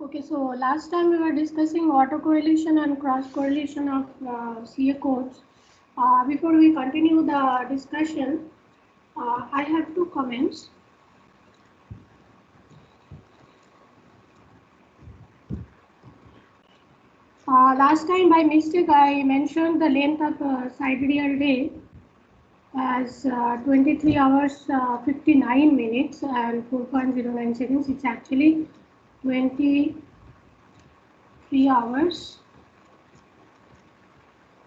Okay, so last time we were discussing autocorrelation and cross correlation of CA codes. Before we continue the discussion, I have two comments. Last time by mistake I mentioned the length of sidereal ray as 23 hours 59 minutes and 4.09 seconds. It's actually 23 hours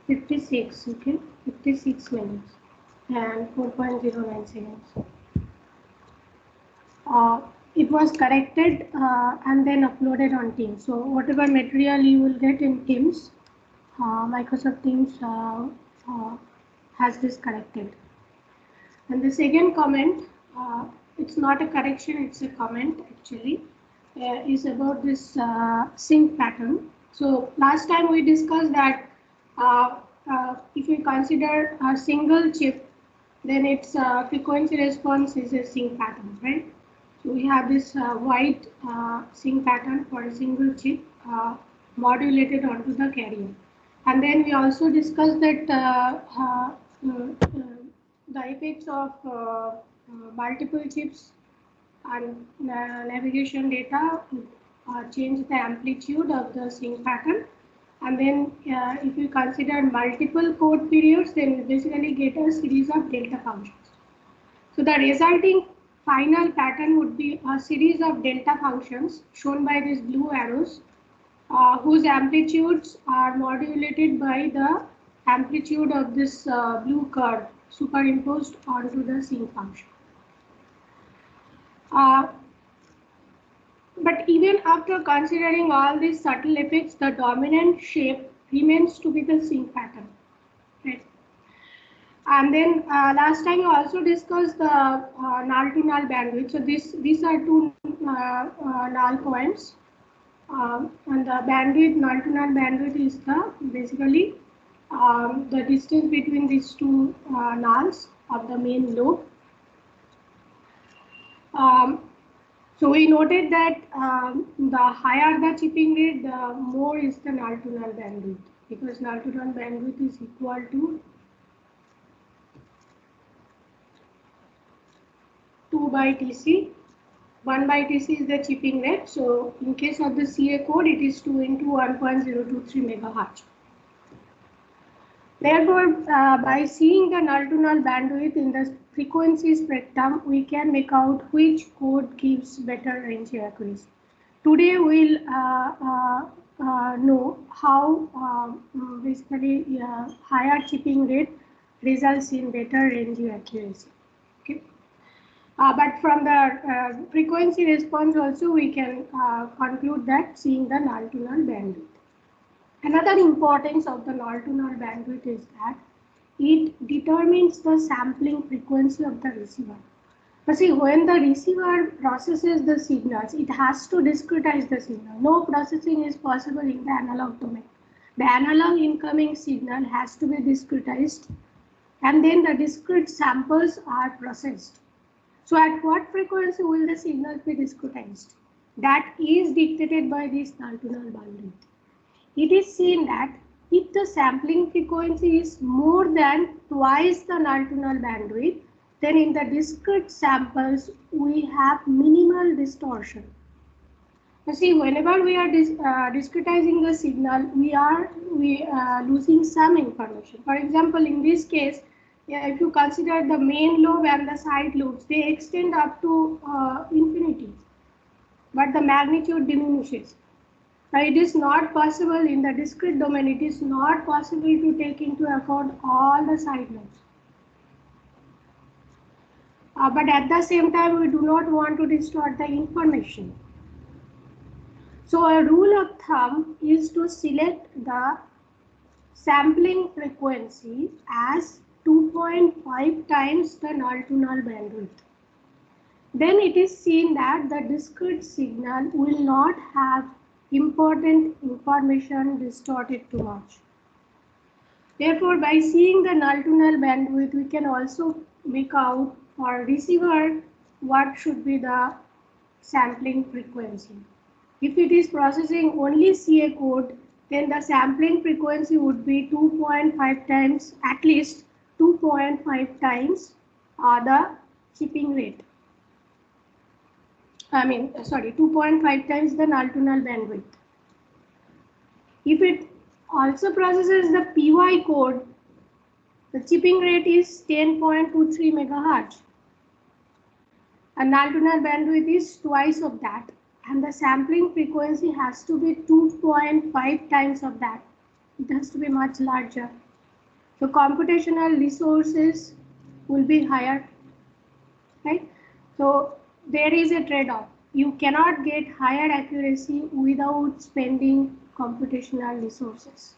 56, okay, 56 minutes and 4.09 seconds. It was corrected and then uploaded on Teams. So whatever material you will get in Teams, Microsoft Teams has this corrected. And the second comment, it's not a correction, it's a comment actually, is about this sync pattern. So last time we discussed that if you consider a single chip, then its frequency response is a sync pattern, right? So we have this wide sync pattern for a single chip modulated onto the carrier. And then we also discussed that the effects of multiple chips and navigation data change the amplitude of the sync pattern. And then if you consider multiple code periods, then you basically get a series of delta functions. So the resulting final pattern would be a series of delta functions shown by these blue arrows, whose amplitudes are modulated by the amplitude of this blue curve superimposed onto the sync function. But even after considering all these subtle effects, the dominant shape remains to be the sync pattern. Right? And then last time we also discussed the null to null bandwidth. So these are two null points, and the bandwidth, null to null bandwidth, is the basically the distance between these two nulls of the main lobe. So we noted that the higher the chipping rate, the more is the null to null bandwidth, because null to null bandwidth is equal to 2 by Tc. 1 by Tc is the chipping rate. So in case of the CA code, it is 2 into 1.023 megahertz. Therefore, by seeing the null to null bandwidth in the frequency spectrum, we can make out which code gives better range accuracy. Today, we'll know how basically higher chipping rate results in better range accuracy. Okay. But from the frequency response also, we can conclude that seeing the null to null bandwidth. Another importance of the null to null bandwidth is that it determines the sampling frequency of the receiver. But see, when the receiver processes the signals, it has to discretize the signal. No processing is possible in the analog domain. The analog incoming signal has to be discretized, and then the discrete samples are processed. So at what frequency will the signals be discretized? That is dictated by this null to null bandwidth. It is seen that if the sampling frequency is more than twice the null to null bandwidth, then in the discrete samples we have minimal distortion. You see, whenever we are discretizing the signal, we are losing some information. For example, in this case, if you consider the main lobe and the side lobes, they extend up to infinity, but the magnitude diminishes. Now, it is not possible in the discrete domain, it is not possible to take into account all the side lobes. But at the same time, we do not want to distort the information. So a rule of thumb is to select the sampling frequency as 2.5 times the null to null bandwidth. Then it is seen that the discrete signal will not have important information distorted too much. Therefore, by seeing the null to null bandwidth, we can also make out for receiver what should be the sampling frequency. If it is processing only CA code, then the sampling frequency would be 2.5 times, at least 2.5 times the chipping rate. 2.5 times the null to null bandwidth. If it also processes the PY code, the chipping rate is 10.23 megahertz. And null to null bandwidth is twice of that. And the sampling frequency has to be 2.5 times of that. It has to be much larger. So computational resources will be higher, right? So there is a trade-off. You cannot get higher accuracy without spending computational resources.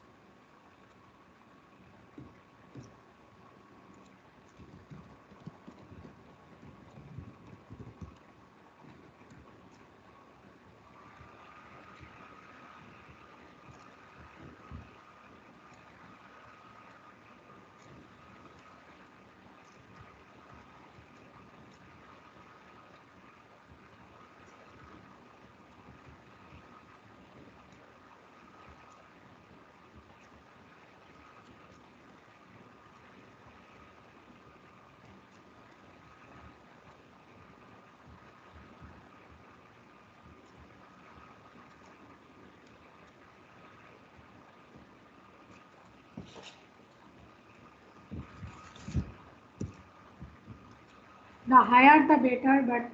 The higher the better, but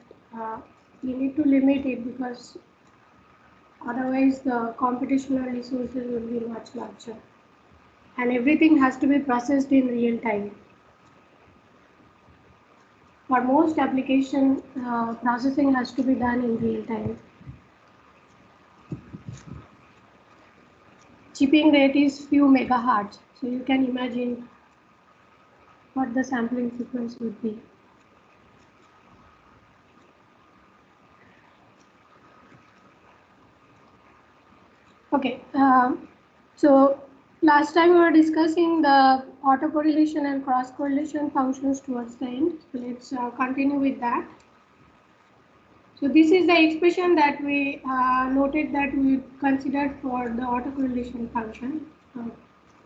you need to limit it because otherwise the computational resources will be much larger. And everything has to be processed in real time. For most application, processing has to be done in real time. Chipping rate is few megahertz, so you can imagine what the sampling frequency would be. Okay, so last time we were discussing the autocorrelation and cross-correlation functions towards the end. So let's continue with that. So this is the expression that we noted that we considered for the autocorrelation function.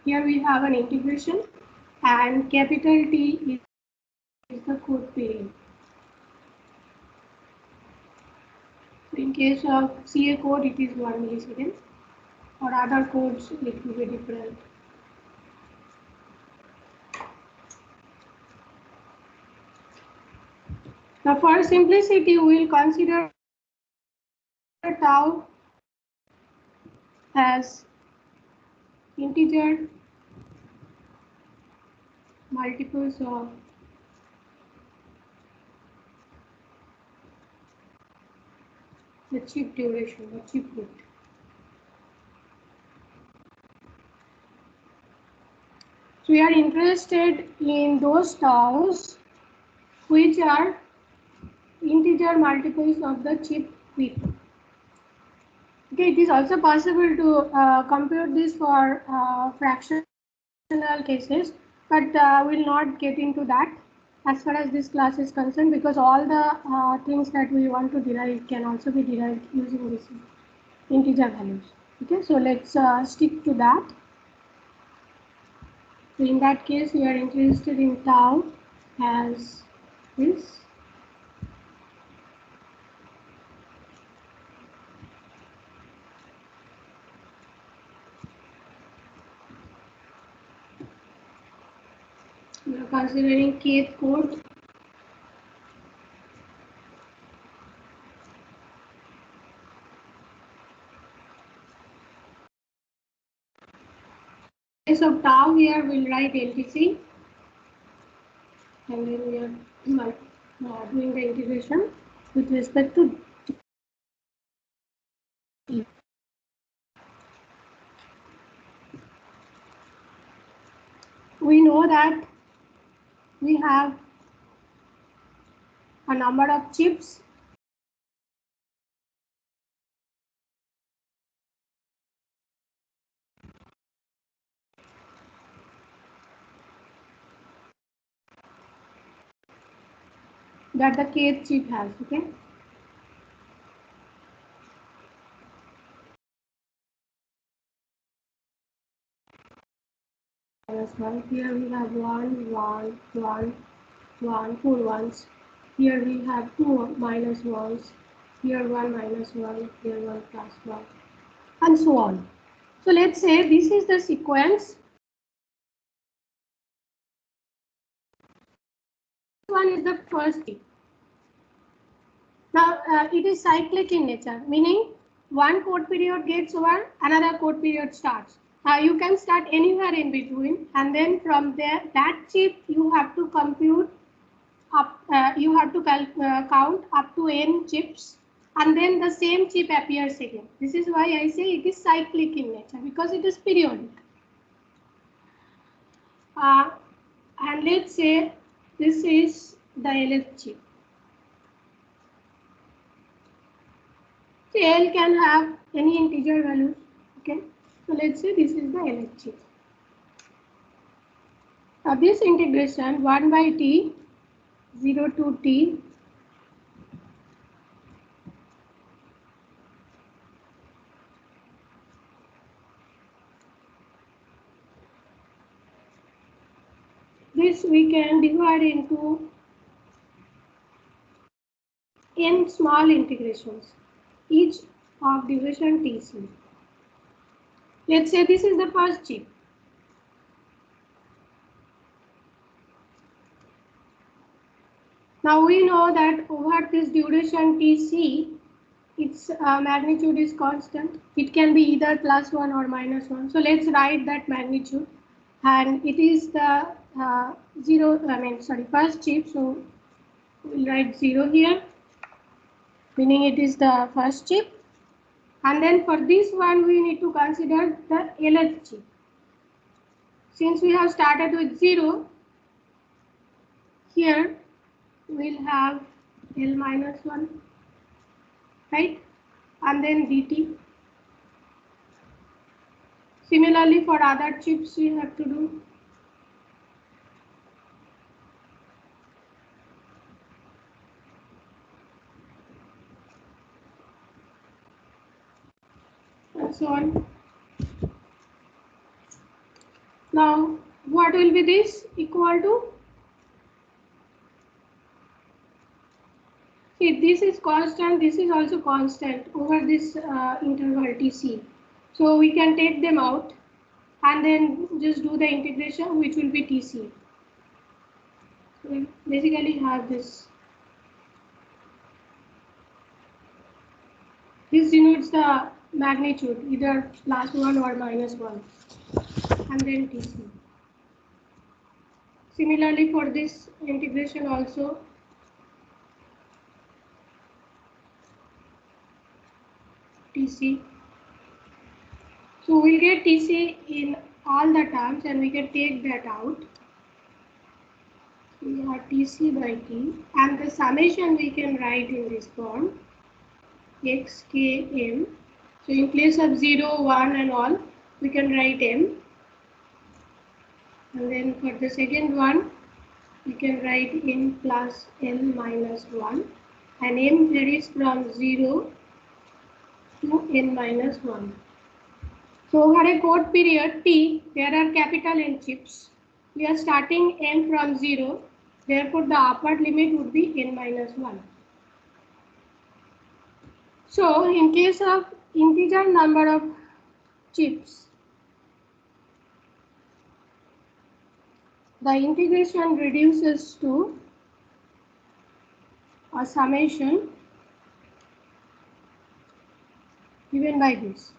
Here we have an integration and capital T is the code period. So in case of CA code, it is 1 millisecond. For other codes, it will be different. Now, for simplicity, we will consider tau as integer multiples of the chip duration, the chip width. So we are interested in those taus which are integer multiples of the chip width. Okay, it is also possible to compute this for fractional cases, but we'll not get into that as far as this class is concerned, because all the things that we want to derive can also be derived using these integer values. Okay, so let's stick to that. So in that case, we are interested in tau as this. We are considering kth code. In case of tau, here we'll write LTC, and then we are doing the integration with respect to T. We know that we have a number of chips that the kth chip has. Okay, minus 1. Here we have 1, 1, 1, 1, 4 ones. Here we have 2 minus 1s. Here 1 minus 1, here 1 plus 1, and so on. So let's say this is the sequence. One is the first chip. Now it is cyclic in nature, meaning one code period gets over, another code period starts. You can start anywhere in between, and then from there, that chip you have to compute up. You have to count up to n chips, and then the same chip appears again. This is why I say it is cyclic in nature, because it is periodic. And let's say this is the LF chip. So L can have any integer values. Okay, so let's say this is the LF chip. Now this integration 1 by t, 0 to t, this we can divide into n small integrations, each of duration tc. Let's say this is the first chip. Now we know that over this duration tc, its magnitude is constant. It can be either plus 1 or minus 1. So let's write that magnitude, and it is the first chip. So we'll write 0 here, meaning it is the first chip. And then for this one, we need to consider the LH chip. Since we have started with 0, here we'll have L minus 1, right? And then DT. Similarly, for other chips, we have to do. And so on. Now, what will be this equal to? See, this is constant, this is also constant over this interval TC. So we can take them out and then just do the integration, which will be TC. So we basically have this. This denotes the magnitude, either plus 1 or minus 1, and then TC. Similarly, for this integration also, TC. So we'll get TC in all the terms, and we can take that out. We have TC by T, and the summation we can write in this form, x, k, m. So in place of 0, 1 and all, we can write m. And then for the second one, we can write n plus l minus 1. And m varies from 0 to n minus 1. So over a code period T, there are capital N chips. We are starting n from 0. Therefore, the upper limit would be n minus 1. So in case of integer number of chips, the integration reduces to a summation given by this.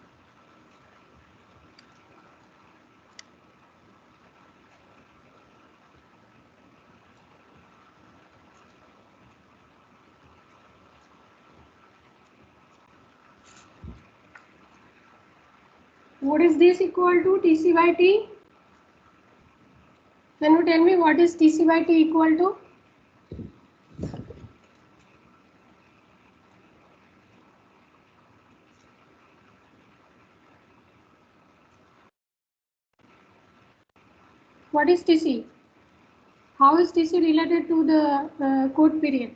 What is this equal to? TC by T? Can you tell me what is TC by T equal to? What is TC? How is TC related to the code period?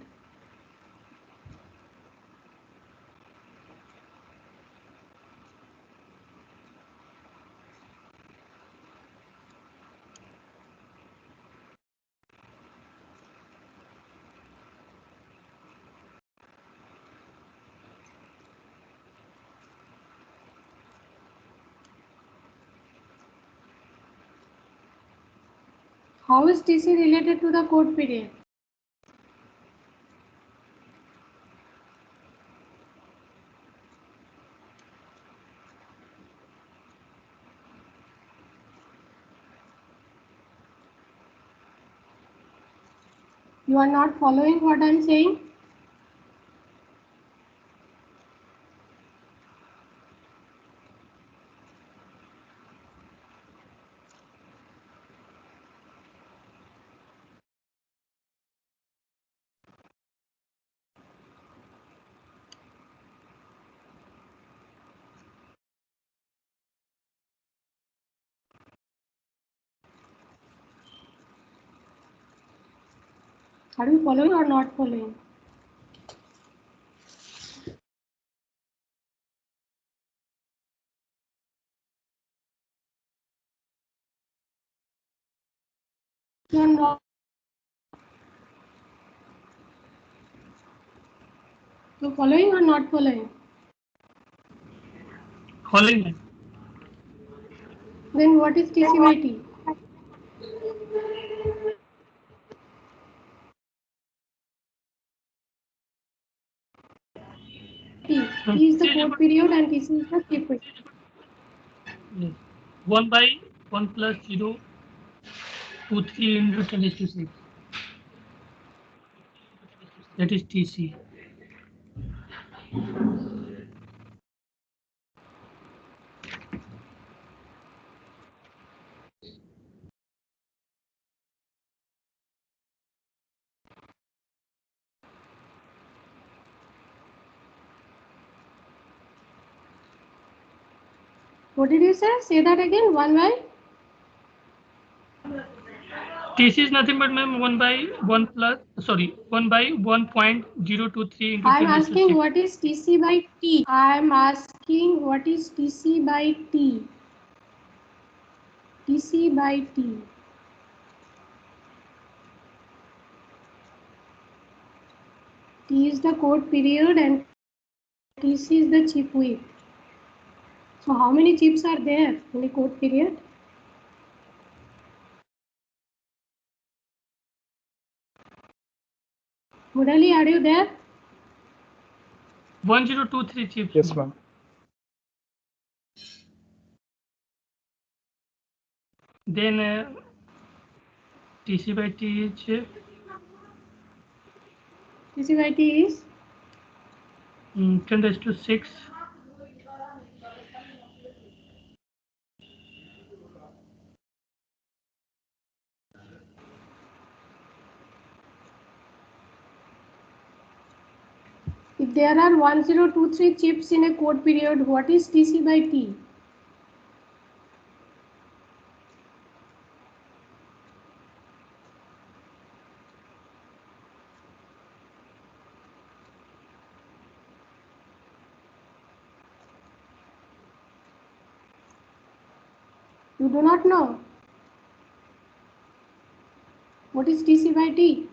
How is TC related to the code period? You are not following what I am saying? Are you following or not following? You are not. You following or not following? Following. Then what is TC by T? T is the code period and TC is the chip width. Yes. 1 by 1 plus 0 to 3 into 10 to 6. That is TC. What did you say? Say that again. 1 by? TC is nothing but ma'am 1 by 1 plus, sorry, 1 by 1.023 into 10 I am to asking 6. what is TC by T. I am asking what is TC by T. TC by T. T is the code period and TC is the chip width. So how many chips are there in a code period? Murali, are you there? 1023 chips. Yes, ma'am. Then TC by T is TC by T is 10 raised to 6. if there are 1023 chips in a code period, what is TC by T? You do not know. What is TC by T?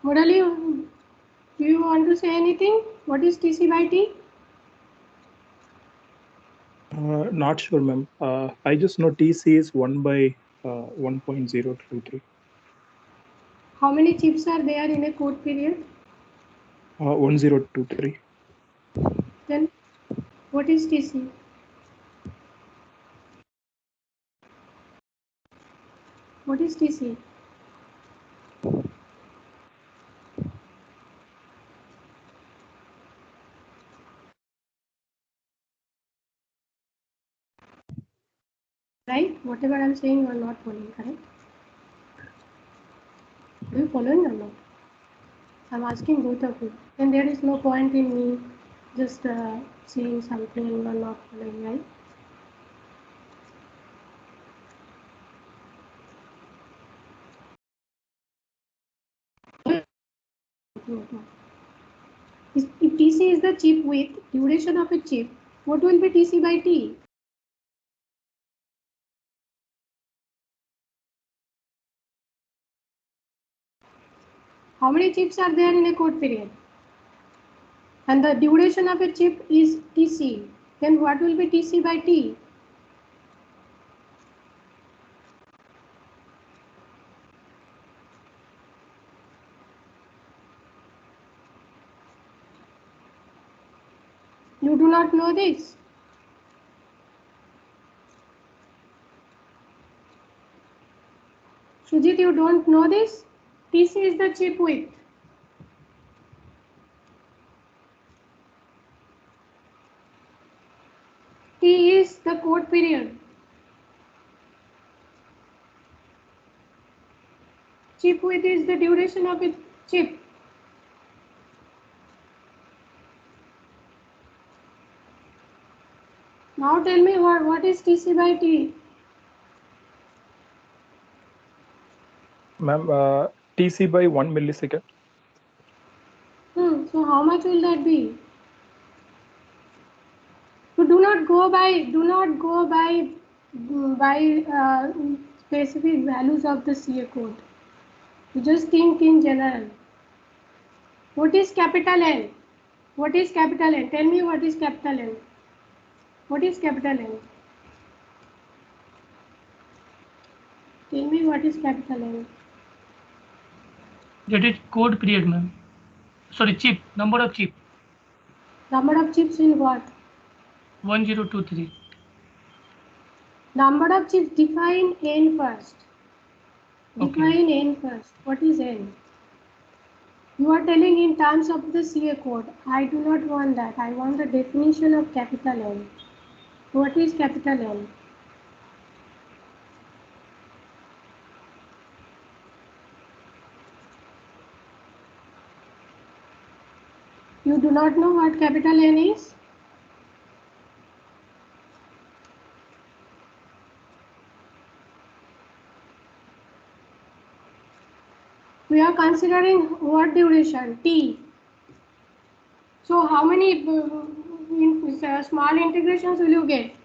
Murali, do you want to say anything? What is TC by T? Not sure, ma'am. I just know TC is 1 by 1.023. How many chips are there in a code period? 1023. Then what is TC? What is TC? Right? Whatever I am saying, you are not following, correct? Are you following or not? I am asking both of you. And there is no point in me just saying something and you are not following, right? If TC is the chip width, duration of a chip, what will be TC by T? How many chips are there in a code period? And the duration of a chip is TC. Then what will be TC by T? You do not know this? Sujit, you don't know this? TC is the chip width. T is the code period. Chip width is the duration of a chip. Now tell me what is TC by T? Ma'am, TC by 1 millisecond. So how much will that be? So do not go by specific values of the CA code. You just think in general. What is capital N? What is capital N? Tell me what is capital N. What is capital N? Tell me what is capital N. That is code period, ma'am. Sorry, chip. Number of chip. Number of chips in what? 1023. Number of chips, define N first. Define Okay. N first. What is N? You are telling in terms of the CA code. I do not want that. I want the definition of capital N. What is capital N? You do not know what capital N is? We are considering what duration? T. So how many small integrations will you get?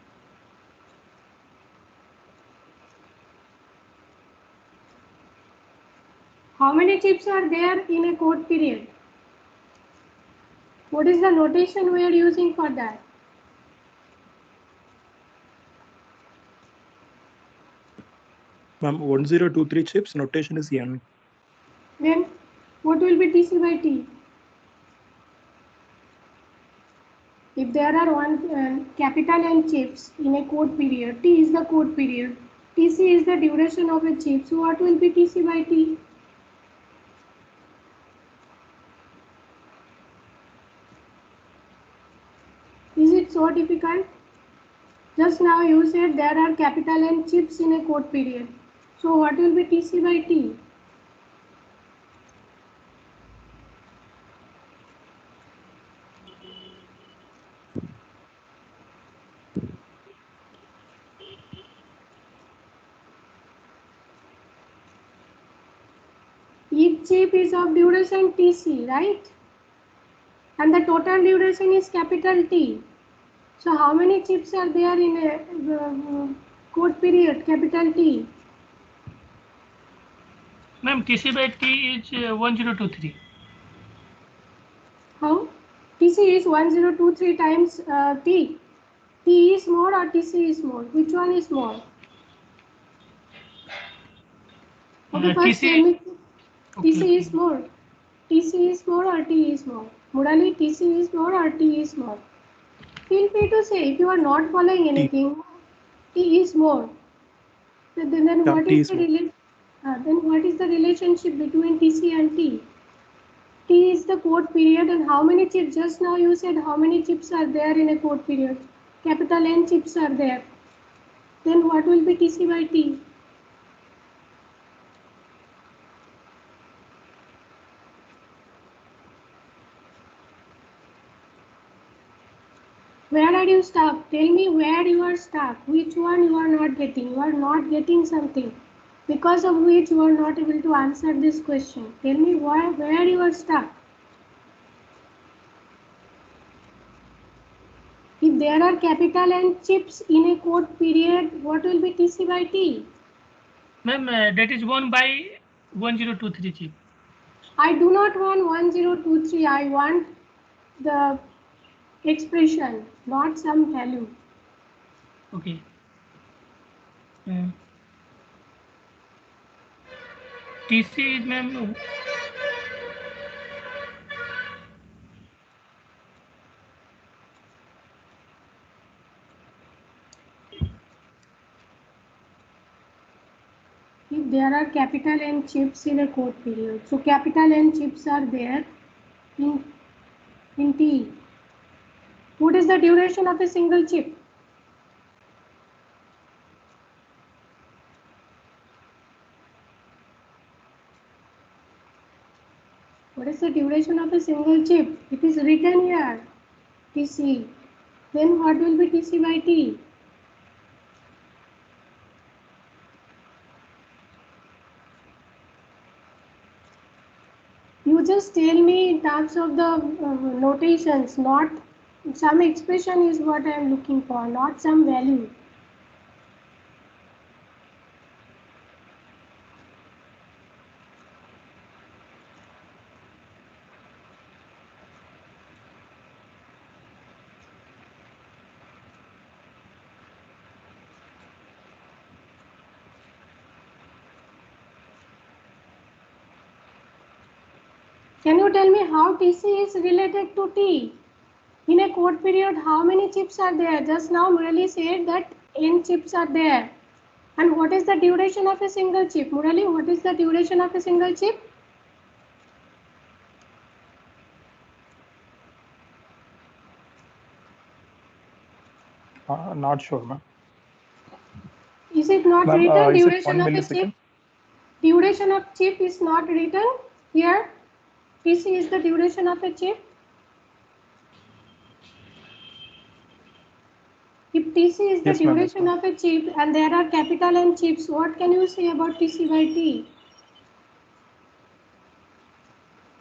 How many chips are there in a code period? What is the notation we are using for that? Ma'am, 1023 chips, notation is N. Then what will be TC by T? If there are capital N chips in a code period, T is the code period, TC is the duration of a chip, so what will be TC by T? Is it so difficult? Just now you said there are capital N chips in a code period. So what will be TC by T? Each chip is of duration TC, right? And the total duration is capital T. So how many chips are there in a code period, capital T? Ma'am, TC by T is 1023. How? TC is 1023 times T. T is more or TC is more? Which one is more? Okay, first tell TC. me. Okay, TC okay. is more. TC is more or T is more? Murali, TC is more or T is more? Feel free to say if you are not following anything. T is more. Then Yeah, what T is is the more. relationship between TC and T? T is the code period, and how many chips? Just now you said how many chips are there in a code period? Capital N chips are there. Then what will be TC by T? Where are you stuck? Tell me where you are stuck. Which one you are not getting? You are not getting something because of which you are not able to answer this question. Tell me where you are stuck. If there are capital N chips in a code period, what will be TC by T? Ma'am, that is 1 by 1023 chip. I do not want 1023. I want the expression, not some value. Okay. TC is, ma'am, If there are capital N chips in a code period, so capital N chips are there in T. What is the duration of a single chip? What is the duration of a single chip? It is written here, TC. Then what will be TC by T? You just tell me in terms of the notations, not some expression is what I am looking for, not some value. Can you tell me how TC is related to T? In a code period, how many chips are there? Just now Murali said that N chips are there. And what is the duration of a single chip? Murali, what is the duration of a single chip? Not sure, ma'am. Is it not Ma'am, written? is it Duration 1 of a millisecond? chip? Duration of chip is not written here. TC is the duration of a chip. If TC is the Yes, ma'am. Yes, duration ma'am. of a chip and there are capital N chips, what can you say about TC by T?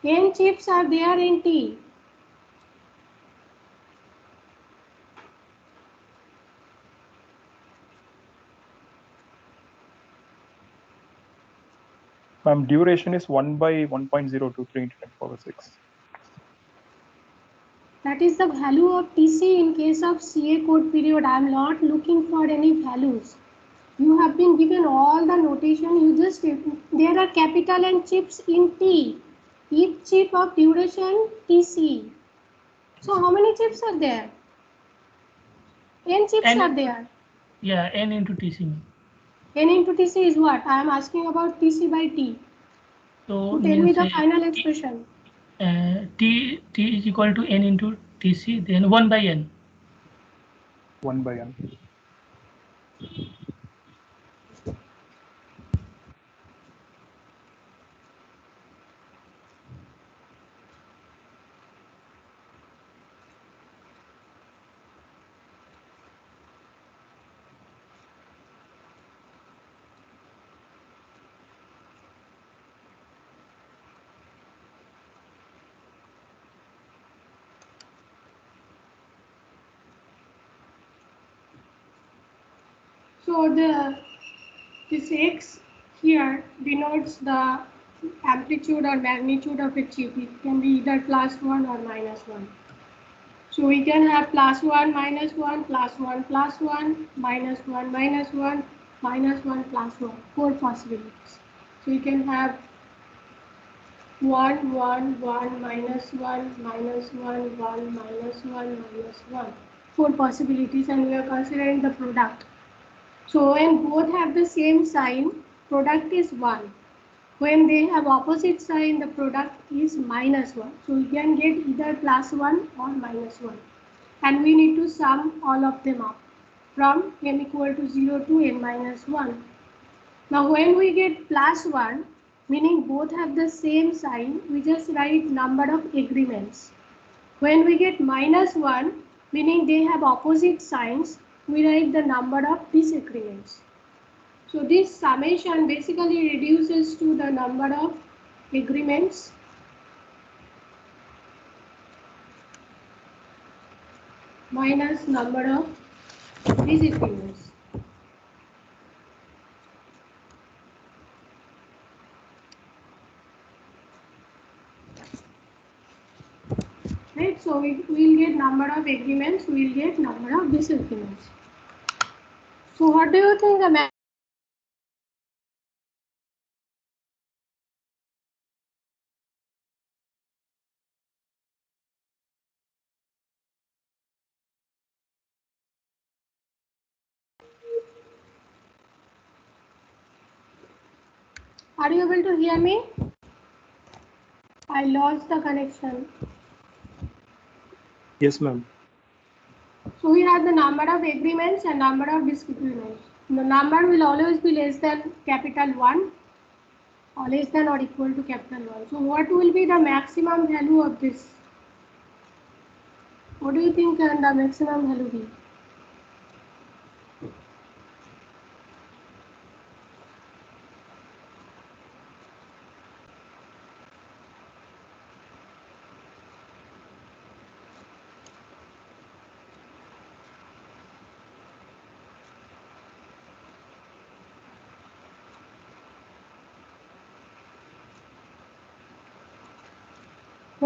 N chips are there in T. Ma'am, duration is 1 by 1.023 into 10 power 6. That is the value of TC in case of CA code period. I am not looking for any values. You have been given all the notation. You just, there are capital N chips in T. Each chip of duration TC. So how many chips are there? N chips are N, there. yeah, N into TC, ma'am. N into TC is what? I am asking about TC by T. So Tell me means the final expression. T is equal to N into TC, then 1 by N. 1 by n. So this X here denotes the amplitude or magnitude of a chip. It can be either +1 or -1. So we can have +1, -1, +1, +1, -1, -1, -1, +1, 4 possibilities. So you can have 1, 1, 1, -1, -1, 1, -1, -1. 4 possibilities, and we are considering the product. So when both have the same sign, product is 1. When they have opposite sign, the product is -1. So we can get either +1 or -1. And we need to sum all of them up from n equal to 0 to n minus 1. Now when we get +1, meaning both have the same sign, we just write number of agreements. When we get -1, meaning they have opposite signs, we write the number of disagreements. So this summation basically reduces to the number of agreements minus number of disagreements. right? So we will get number of agreements, we will get number of disagreements. So what do you think the Are you able to hear me? I lost the connection. Yes, ma'am. So we have the number of agreements and number of disagreements. The number will always be less than capital 1 or less than or equal to capital 1. So what will be the maximum value of this? What do you think can the maximum value be?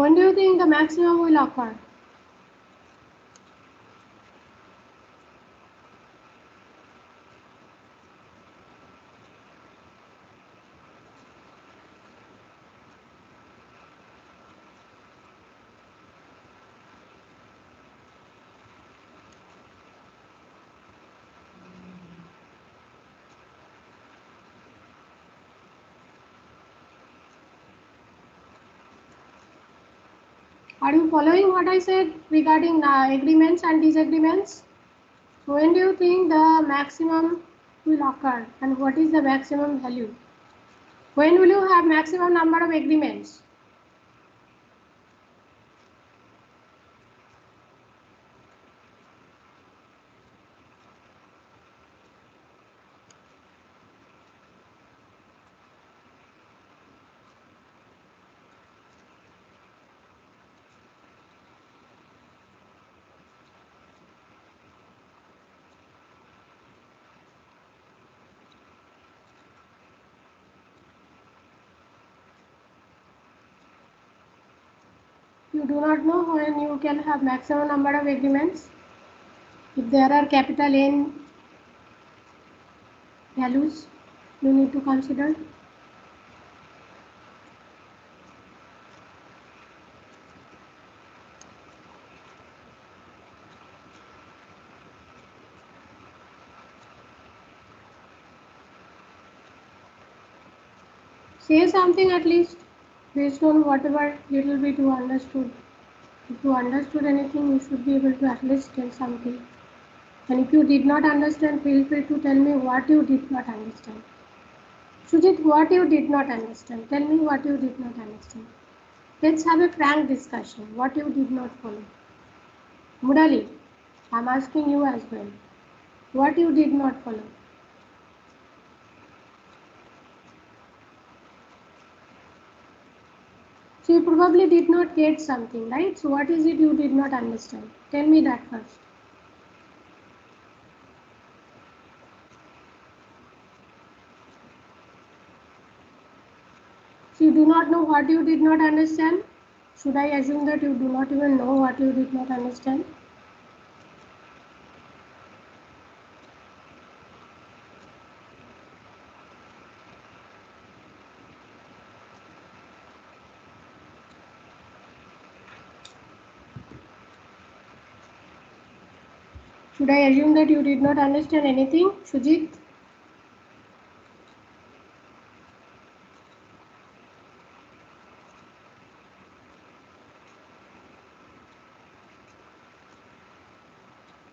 When do you think the maximum will occur? Are you following what I said regarding agreements and disagreements? So when do you think the maximum will occur and what is the maximum value? When will you have maximum number of agreements? You do not know when you can have maximum number of agreements. If there are capital N values, you need to consider. Say something at least based on whatever little bit you understood. If you understood anything, you should be able to at least tell something. And if you did not understand, feel free to tell me what you did not understand. Sujit, what you did not understand? Tell me what you did not understand. Let's have a frank discussion. What you did not follow. Murali, I'm asking you as well. What you did not follow. So you probably did not get something, right? So what is it you did not understand? Tell me that first. So you do not know what you did not understand? Should I assume that you do not even know what you did not understand? Should I assume that you did not understand anything, Sujit?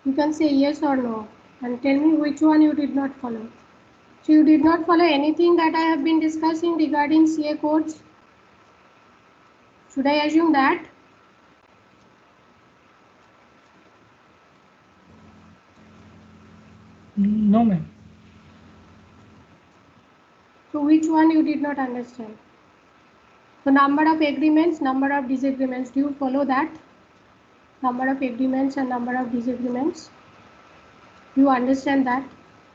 You can say yes or no and tell me which one you did not follow. So you did not follow anything that I have been discussing regarding CA codes. Should I assume that? No, ma'am. So which one you did not understand? So number of agreements, number of disagreements, do you follow that? Number of agreements and number of disagreements. Do you understand that?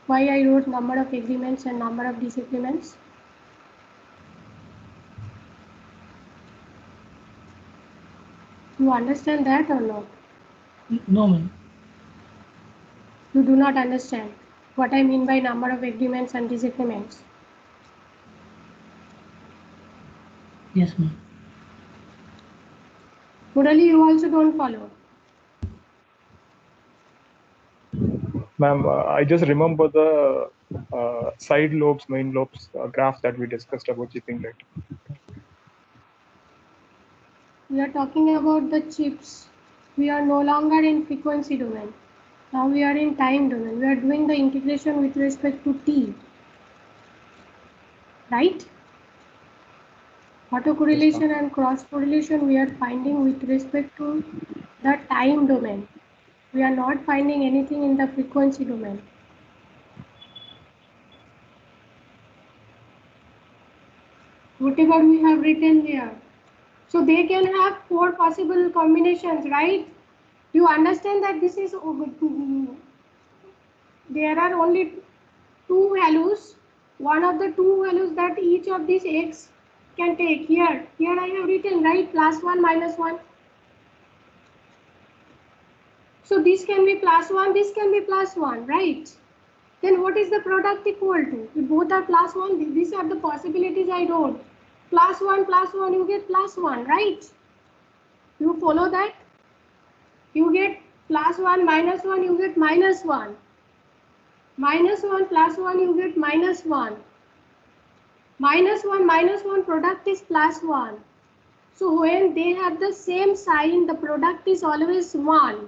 Why I wrote number of agreements and number of disagreements? You understand that or not? No, ma'am. You do not understand what I mean by number of agreements and disagreements. Yes, ma'am. Murali, you also don't follow. Ma'am, I just remember the side lobes, main lobes graph that we discussed about chipping rate. We are talking about the chips. We are no longer in frequency domain. Now we are in time domain. We are doing the integration with respect to t. Right? Autocorrelation and cross correlation we are finding with respect to the time domain. We are not finding anything in the frequency domain. Whatever we have written here. So they can have 4 possible combinations, right? You understand that this is, there are only 2 values. One of the 2 values that each of these x can take here. Here I have written, right, +1, -1. So this can be +1, this can be +1, right? Then what is the product equal to? If both are +1, these are the possibilities I wrote. +1, +1, you get +1, right? You follow that? You get +1, -1, you get -1. -1, +1, you get -1. -1, -1 product is +1. So when they have the same sign, the product is always 1.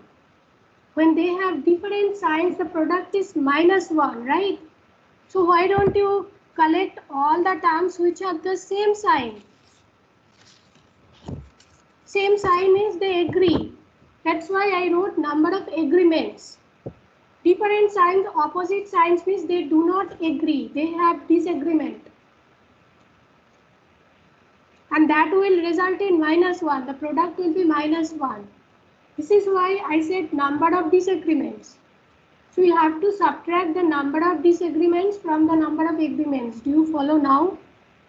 When they have different signs, the product is -1, right? So why don't you collect all the terms which have the same sign? Same sign means they agree. That's why I wrote number of agreements. Different signs, opposite signs means they do not agree. They have disagreement. And that will result in -1. The product will be -1. This is why I said number of disagreements. So you have to subtract the number of disagreements from the number of agreements. Do you follow now?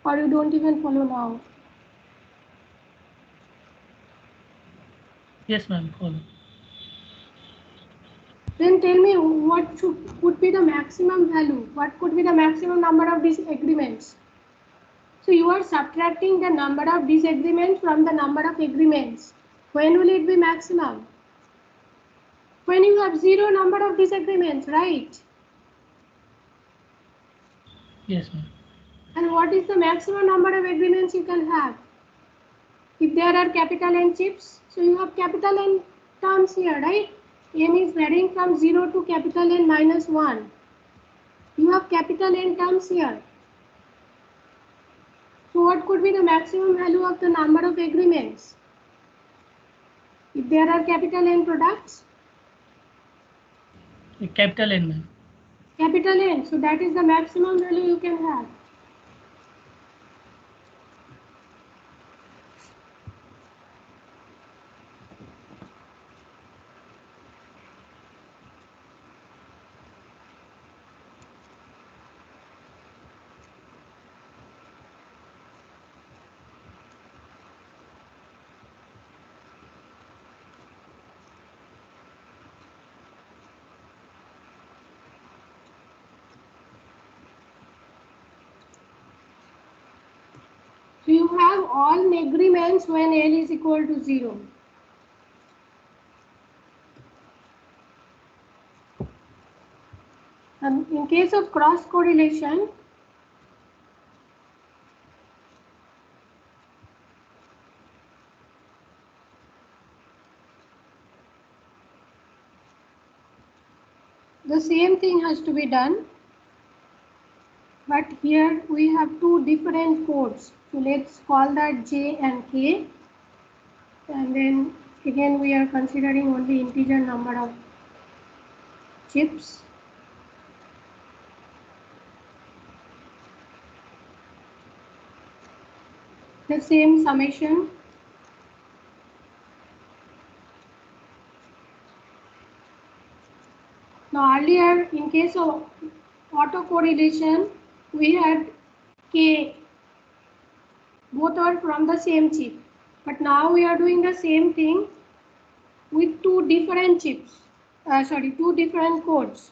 Or you don't even follow now? Yes, ma'am. Follow. Then tell me what could be the maximum value? What could be the maximum number of disagreements? So you are subtracting the number of disagreements from the number of agreements. When will it be maximum? When you have 0 number of disagreements, right? Yes, ma'am. And what is the maximum number of agreements you can have? If there are capital N chips, so you have capital N terms here, right? N is varying from 0 to capital N -1. You have capital N terms here. So what could be the maximum value of the number of agreements? If there are capital N products? Capital N, ma'am. Capital N, so that is the maximum value you can have. So you have all agreements when L is equal to 0. In case of cross correlation, the same thing has to be done. But here we have 2 different codes. So let's call that J and K. And then again we are considering only integer number of chips. The same summation. Now earlier in case of autocorrelation we had K, both are from the same chip. But now we are doing the same thing with two different chips, two different codes.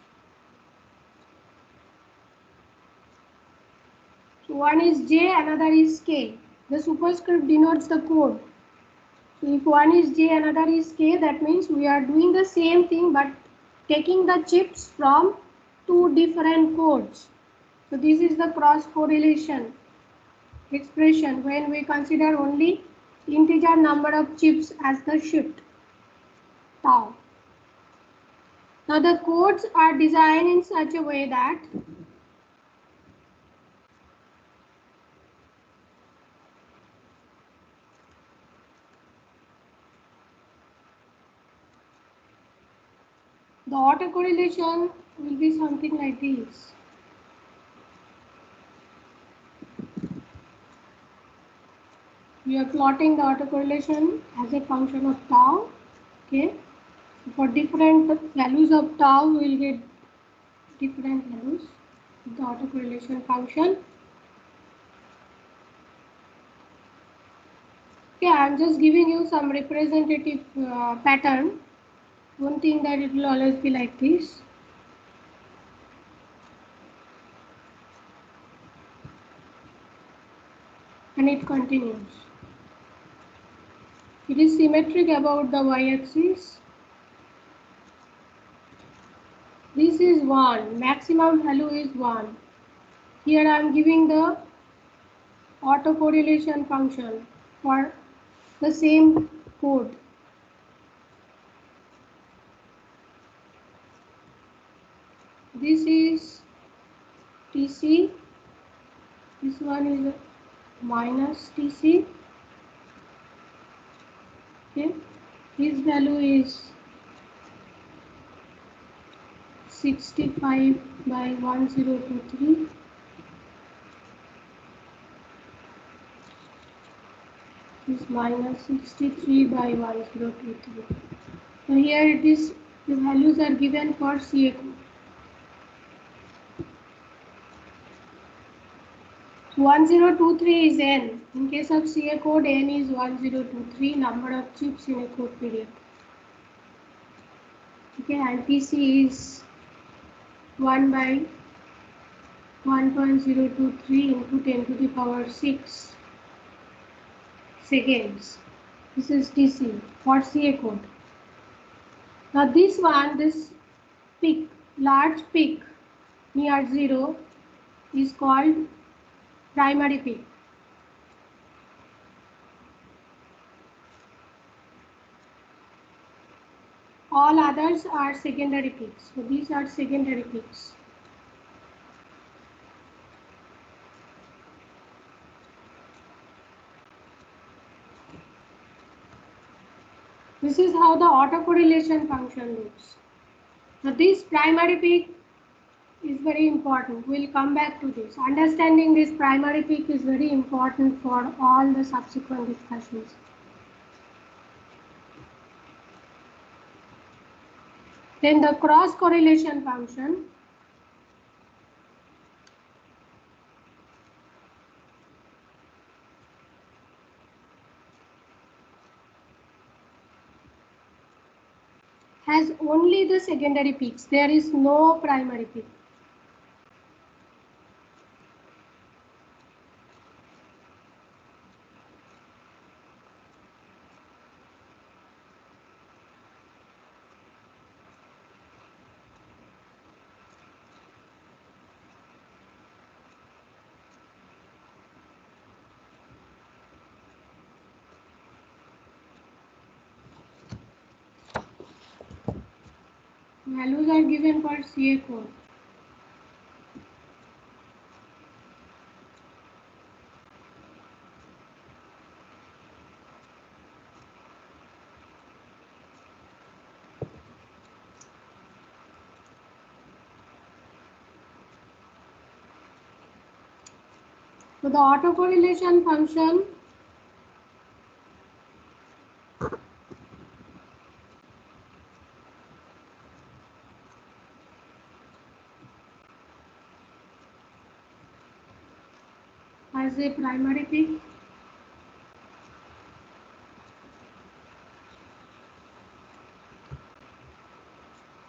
So one is J, another is K. The superscript denotes the code. So if one is J, another is K, that means we are doing the same thing but taking the chips from two different codes. So this is the cross correlation expression when we consider only integer number of chips as the shift tau. Now the codes are designed in such a way that the autocorrelation will be something like this. We are plotting the autocorrelation as a function of tau. Okay. For different values of tau, we will get different values of the autocorrelation function. Okay, I am just giving you some representative pattern. Don't think that it will always be like this. And it continues. It is symmetric about the y-axis. This is 1, maximum value is 1. Here I am giving the autocorrelation function for the same code. This is TC, this one is minus TC. Okay, his value is 65 by 1023. Is minus 63 by 1023. So here it is, the values are given for CA code. 1023 is n. In case of CA code, n is 1023 number of chips in a code period. Okay, and TC is 1 by 1.023 into 10 to the power 6 seconds. This is TC for CA code. Now this one, this peak, large peak near 0 is called primary peak. All others are secondary peaks. So these are secondary peaks. This is how the autocorrelation function looks. Now this primary peak is very important. We'll come back to this. Understanding this primary peak is very important for all the subsequent discussions. Then the cross correlation function. Has only the secondary peaks. There is no primary peak. Values are given for CA code. So the autocorrelation function has a primary peak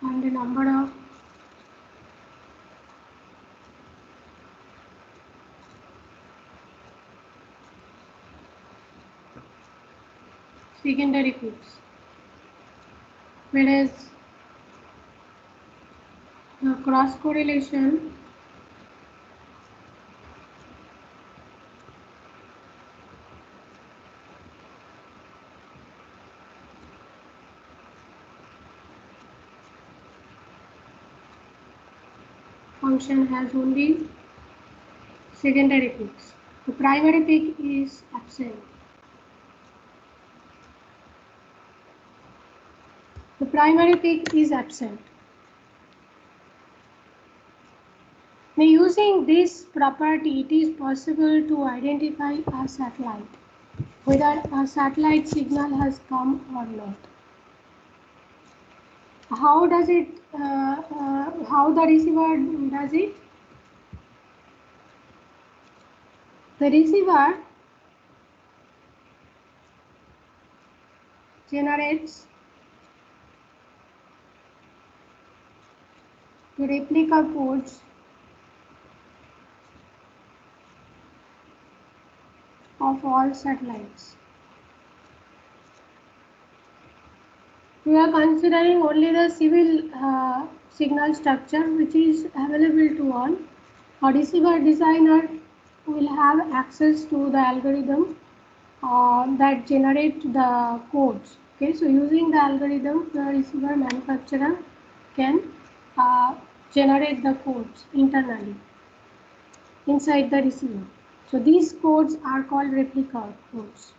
and the number of secondary peaks, whereas the cross correlation function has only secondary peaks. The primary peak is absent. The primary peak is absent. Now, using this property, it is possible to identify a satellite, whether a satellite signal has come or not. How does it? How the receiver does it? The receiver generates the replica codes of all satellites. We are considering only the civil signal structure which is available to all. A receiver designer will have access to the algorithm that generate the codes. Okay, so using the algorithm, the receiver manufacturer can generate the codes internally inside the receiver. So these codes are called replica codes.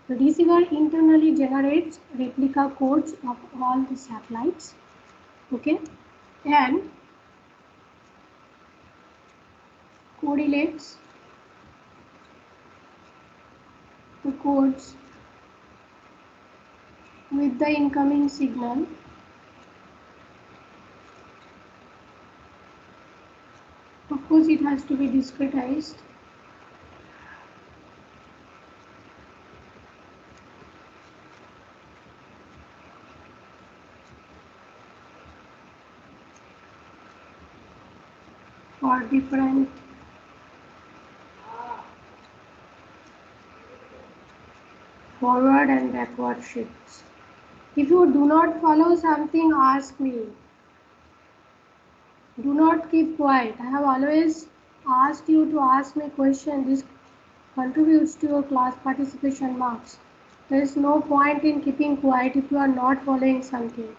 The receiver internally generates replica codes of all the satellites. Okay, and correlates the codes with the incoming signal Of course, it has to be discretized. For different forward and backward shifts. If you do not follow something, ask me. Do not keep quiet. I have always asked you to ask me questions. This contributes to your class participation marks. There is no point in keeping quiet if you are not following something.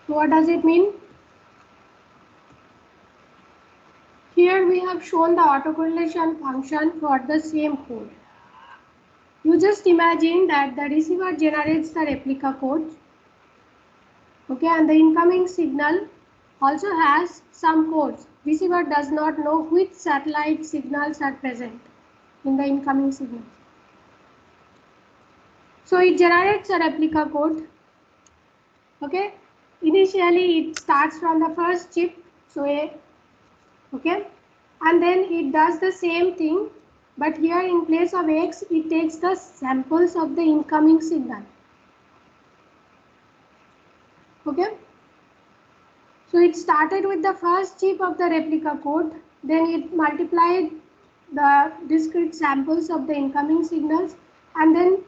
So what does it mean? Here we have shown the autocorrelation function for the same code. You just imagine that the receiver generates the replica code. Okay, and the incoming signal also has some codes. Receiver does not know which satellite signals are present in the incoming signal. So it generates a replica code. Okay, initially it starts from the first chip, so A, okay, and then it does the same thing, but here in place of X, it takes the samples of the incoming signal. Okay, so it started with the first chip of the replica code, then it multiplied the discrete samples of the incoming signals, and then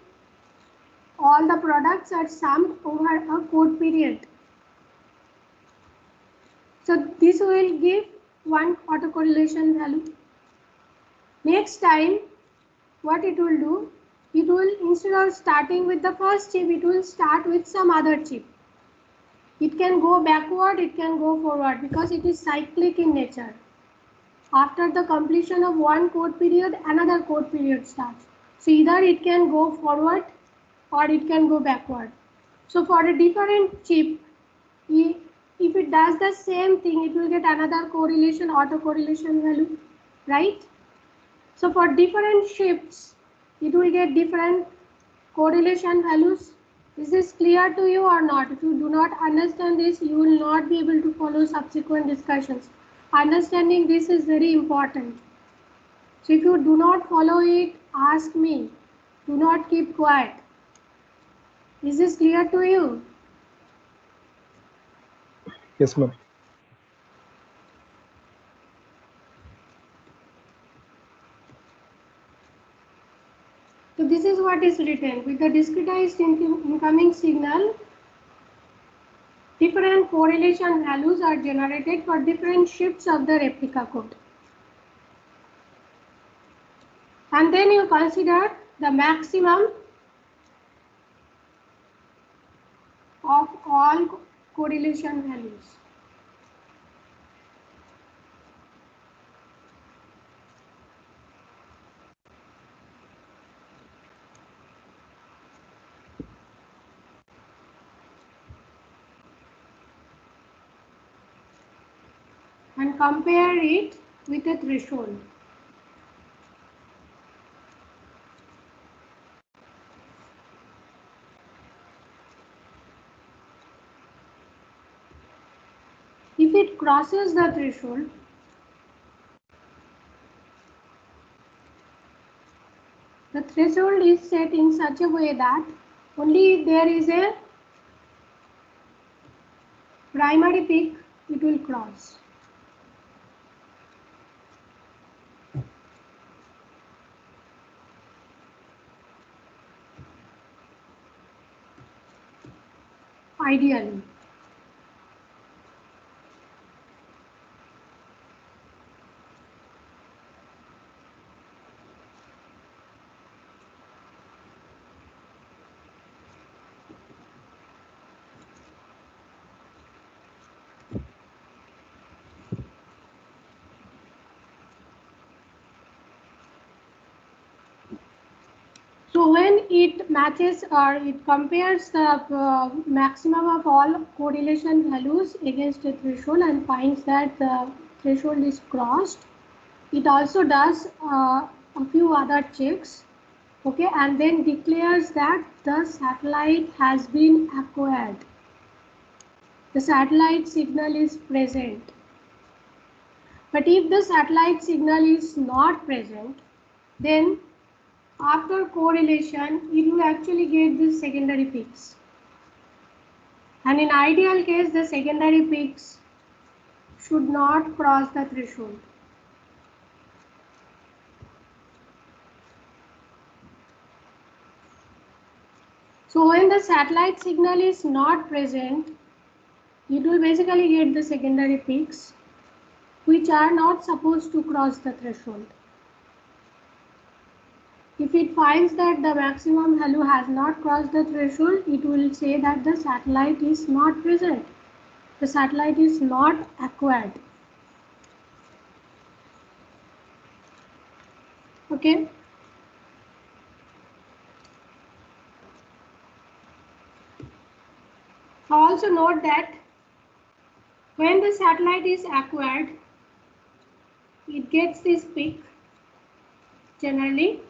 all the products are summed over a code period. So this will give one autocorrelation value. Next time, what it will do, it will, instead of starting with the first chip, it will start with some other chip. It can go backward, it can go forward because it is cyclic in nature. After the completion of one code period, another code period starts. So either it can go forward or it can go backward. So for a different chip, if it does the same thing, it will get another correlation, autocorrelation value, right? So for different shifts, it will get different correlation values. Is this clear to you or not? If you do not understand this, you will not be able to follow subsequent discussions. Understanding this is very important. So if you do not follow it, ask me. Do not keep quiet. Is this clear to you? Yes, ma'am. So this is what is written. With the discretized incoming signal, different correlation values are generated for different shifts of the replica code. And then you consider the maximum of all correlation values. And compare it with a threshold. If it crosses the threshold, the threshold is set in such a way that only if there is a primary peak, it will cross. Ideally. So when it matches or it compares the maximum of all correlation values against a threshold and finds that the threshold is crossed, it also does a few other checks, okay, and then declares that the satellite has been acquired. The satellite signal is present. But if the satellite signal is not present, then after correlation, it will actually get the secondary peaks. And in ideal case, the secondary peaks should not cross the threshold. So when the satellite signal is not present, it will basically get the secondary peaks, which are not supposed to cross the threshold. If it finds that the maximum value has not crossed the threshold, it will say that the satellite is not present. The satellite is not acquired. Okay. Also note that when the satellite is acquired, it gets this peak generally.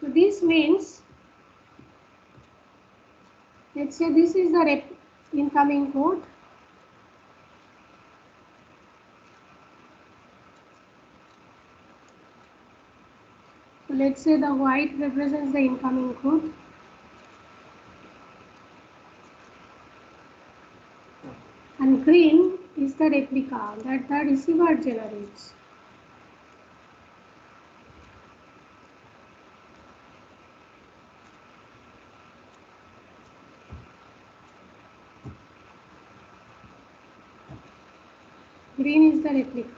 So this means, let's say this is the incoming code. So let's say the white represents the incoming code. And green is the replica that the receiver generates. Green is the replica.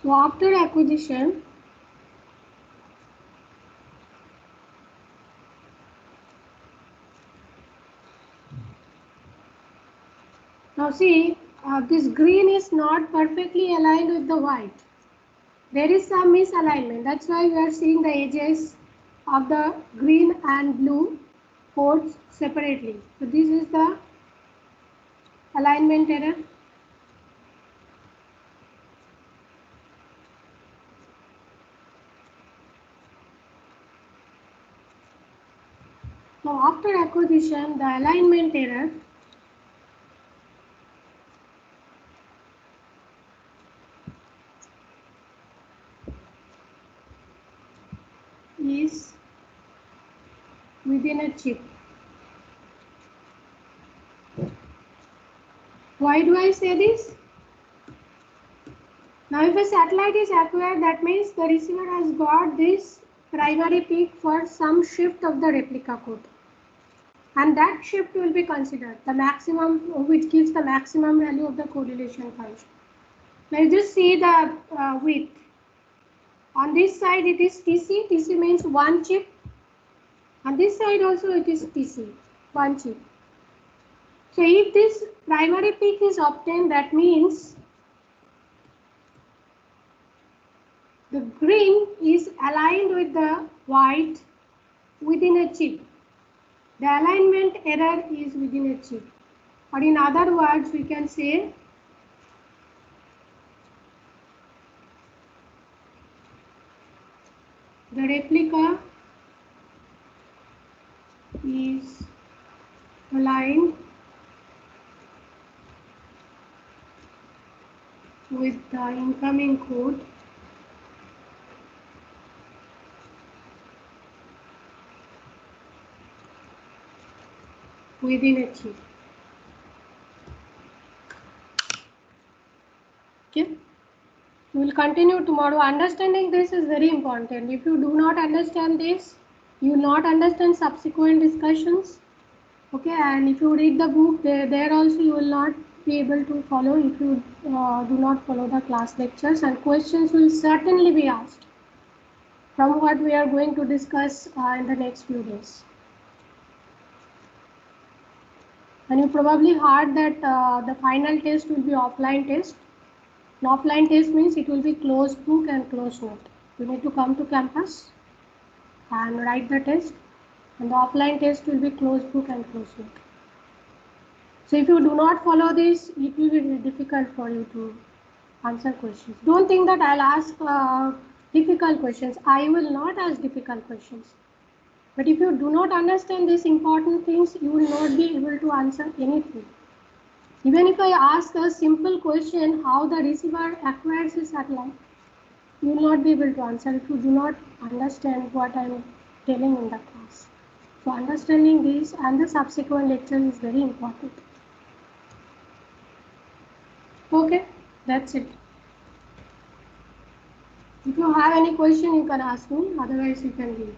So after acquisition, now see, this green is not perfectly aligned with the white. There is some misalignment. That's why we are seeing the edges of the green and blue codes separately. So this is the alignment error. Now after acquisition, the alignment error is within a chip. Why do I say this? Now if a satellite is acquired, that means the receiver has got this primary peak for some shift of the replica code. And that shift will be considered the maximum, which gives the maximum value of the correlation function. Let's just see the width. On this side it is TC, TC means one chip. On this side also it is TC, one chip. So if this primary peak is obtained, that means the green is aligned with the white within a chip. The alignment error is within a chip. Or in other words, we can say the replica is aligned with the incoming code within a chip. Okay. We will continue tomorrow. Understanding this is very important. If you do not understand this, you will not understand subsequent discussions. Okay, and if you read the book, there also you will not be able to follow if you do not follow the class lectures, and questions will certainly be asked from what we are going to discuss in the next few days. And you probably heard that the final test will be offline test. An offline test means it will be closed book and closed note. You need to come to campus and write the test, and the offline test will be closed book and closed note. So if you do not follow this, it will be difficult for you to answer questions. Don't think that I'll ask difficult questions. I will not ask difficult questions. But if you do not understand these important things, you will not be able to answer anything. Even if I ask a simple question, how the receiver acquires a satellite, you will not be able to answer if you do not understand what I am telling in the class. So understanding this and the subsequent lecture is very important. Okay, that's it. If you have any question, you can ask me, otherwise you can leave.